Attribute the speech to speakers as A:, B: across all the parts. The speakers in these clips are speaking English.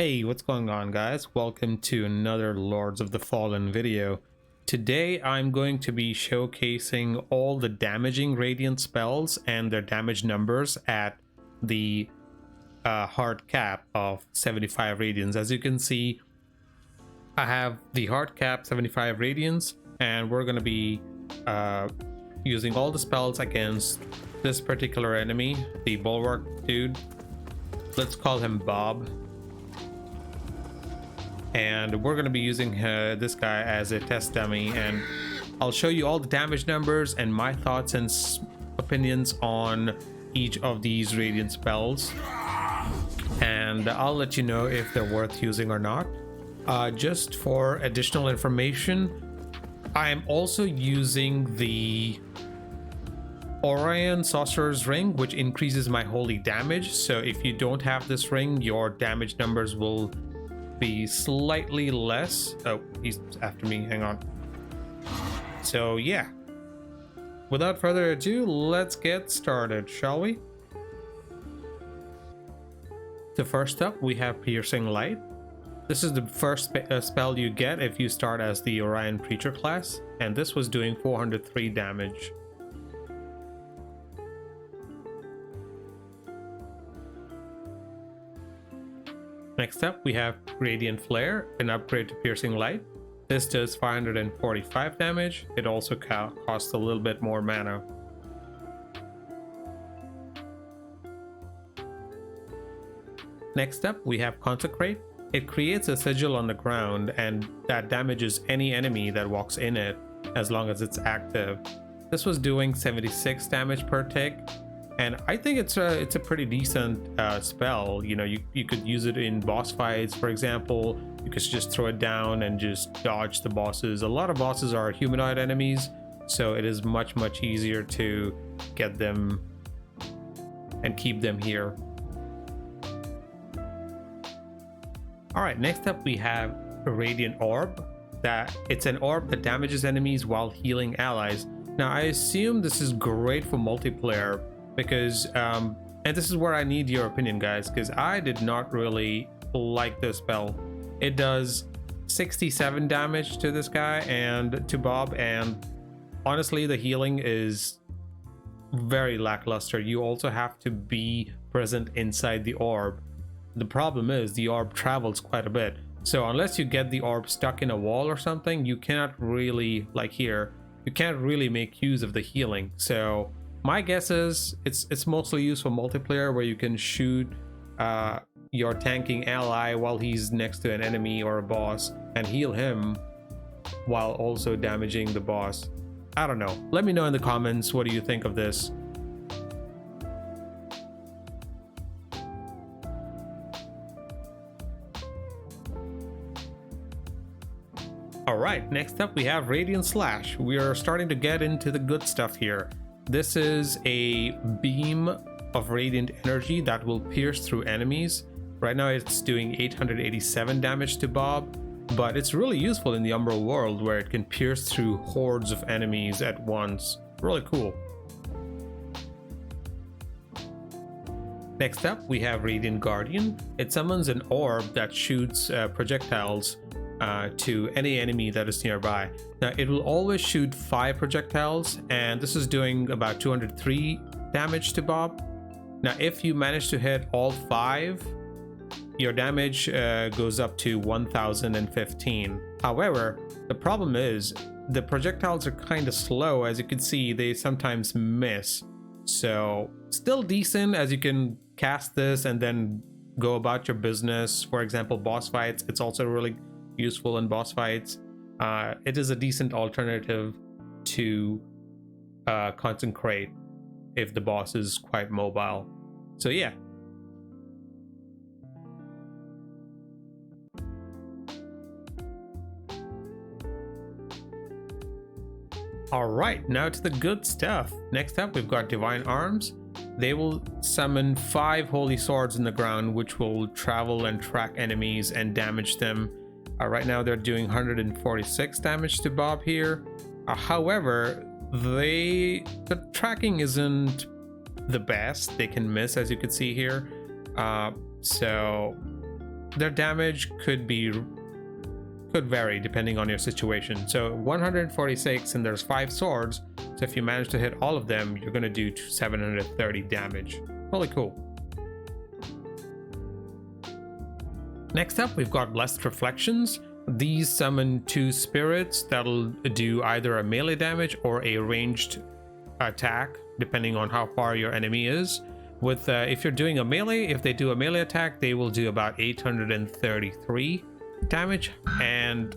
A: Hey, what's going on, guys? Welcome to another Lords of the Fallen video. Today I'm going to be showcasing all the damaging Radiant spells and their damage numbers at the hard cap of 75 Radiance. As you can see, I have the hard cap 75 Radiance, and we're going to be using all the spells against this particular enemy, the Bulwark dude. Let's call him Bob. And we're going to be using this guy as a test dummy, and I'll show you all the damage numbers and my thoughts and opinions on each of these Radiant spells, and I'll let you know if they're worth using or not. Just for additional information, I am also using the Orian Sorcerer's ring, which increases my holy damage. So if you don't have this ring, your damage numbers will be slightly less. Oh, he's after me, hang on. So yeah, without further ado, let's get started, shall we? So first up, we have Piercing Light. This is the first spell you get if you start as the Orion Preacher class, and this was doing 403 damage. Next up, we have Radiant Flare, an upgrade to Piercing Light. This does 545 damage. It also costs a little bit more mana. Next up, we have Consecrate. It creates a sigil on the ground, and that damages any enemy that walks in it as long as it's active. This was doing 76 damage per tick, and I think it's a pretty decent spell. You know, you could use it in boss fights, for example. You could just throw it down and just dodge the bosses. A lot of bosses are humanoid enemies, so it is much easier to get them and keep them here. All right, next up we have a Radiant Orb. It's an orb that damages enemies while healing allies. Now I assume this is great for multiplayer, because and this is where I need your opinion, guys, because I did not really like this spell. It does 67 damage to this guy and to Bob, and honestly the healing is very lackluster. You also have to be present inside the orb. The problem is the orb travels quite a bit, so unless you get the orb stuck in a wall or something, you cannot really, like here, you can't really make use of the healing. So my guess is it's mostly used for multiplayer, where you can shoot your tanking ally while he's next to an enemy or a boss and heal him while also damaging the boss. I don't know. Let me know in the comments, what do you think of this? All right, next up we have Radiant Slash. We are starting to get into the good stuff here. This is a beam of radiant energy that will pierce through enemies. Right now it's doing 887 damage to Bob, but it's really useful in the Umbral world, where it can pierce through hordes of enemies at once. Really cool. Next up we have Radiant Guardian. It summons an orb that shoots projectiles to any enemy that is nearby. Now it will always shoot 5 projectiles, and this is doing about 203 damage to Bob. Now if you manage to hit all 5, your damage goes up to 1015. However, the problem is the projectiles are kind of slow. As you can see, they sometimes miss. So still decent, as you can cast this and then go about your business. For example, boss fights, it's also really useful in boss fights. It is a decent alternative to Consecrate if the boss is quite mobile. So yeah. All right, now to the good stuff. Next up we've got Divine Arms. They will summon 5 holy swords in the ground, which will travel and track enemies and damage them. Right now they're doing 146 damage to Bob here. However, the tracking isn't the best. They can miss, as you can see here. So their damage could vary depending on your situation. So 146, and there's 5 swords, so if you manage to hit all of them, you're going to do 730 damage. Really cool. Next up, we've got Blessed Reflections. These summon 2 spirits that'll do either a melee damage or a ranged attack, depending on how far your enemy is. With if you're doing a melee, if they do a melee attack, they will do about 833 damage, and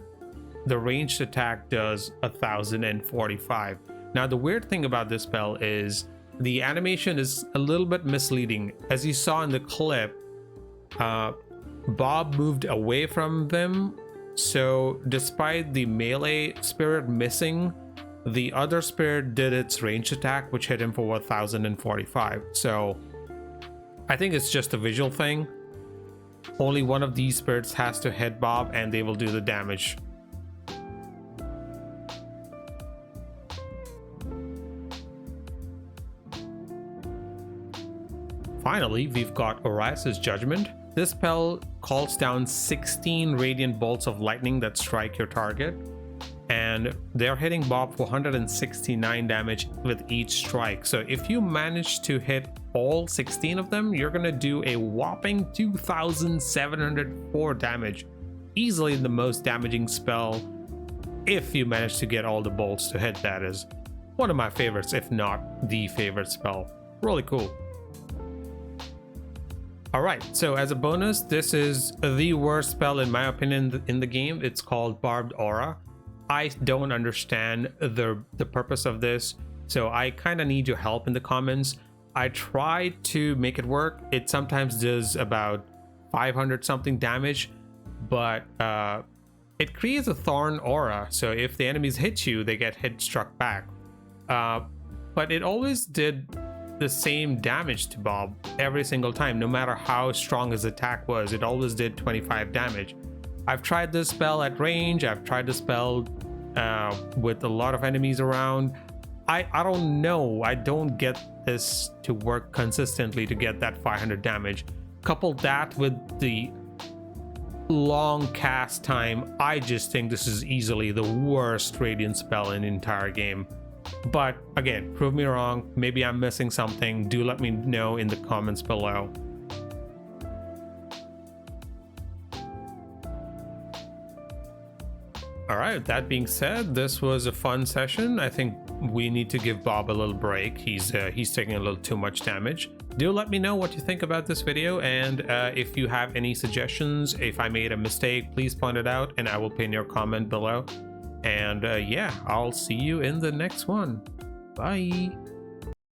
A: the ranged attack does 1045. Now, the weird thing about this spell is the animation is a little bit misleading. As you saw in the clip, Bob moved away from them, so despite the melee spirit missing, the other spirit did its ranged attack, which hit him for 1045. So I think it's just a visual thing. Only one of these spirits has to hit Bob and they will do the damage. Finally, we've got Orius Judgement. This spell calls down 16 radiant bolts of lightning that strike your target, and they're hitting Bob for 169 damage with each strike. So if you manage to hit all 16 of them, you're gonna do a whopping 2,704 damage. Easily the most damaging spell if you manage to get all the bolts to hit. That is one of my favorites, if not the favorite spell. Really cool. Alright, so as a bonus, this is the worst spell in my opinion in the game. It's called Barbed Aura. I don't understand the purpose of this, so I kind of need your help in the comments. I tried to make it work. It sometimes does about 500 something damage, but it creates a thorn aura, so if the enemies hit you, they get struck back. But it always did the same damage to Bob every single time, no matter how strong his attack was. It always did 25 damage. I've tried this spell at range. I've tried the spell with a lot of enemies around. I don't know. I don't get this to work consistently to get that 500 damage. Couple that with the long cast time, I just think this is easily the worst Radiant spell in the entire game. But again, prove me wrong. Maybe I'm missing something. Do let me know in the comments below. Alright, that being said, this was a fun session. I think we need to give Bob a little break. He's taking a little too much damage. Do let me know what you think about this video, and if you have any suggestions, if I made a mistake, please point it out and I will pin your comment below. And yeah, I'll see you in the next one. Bye.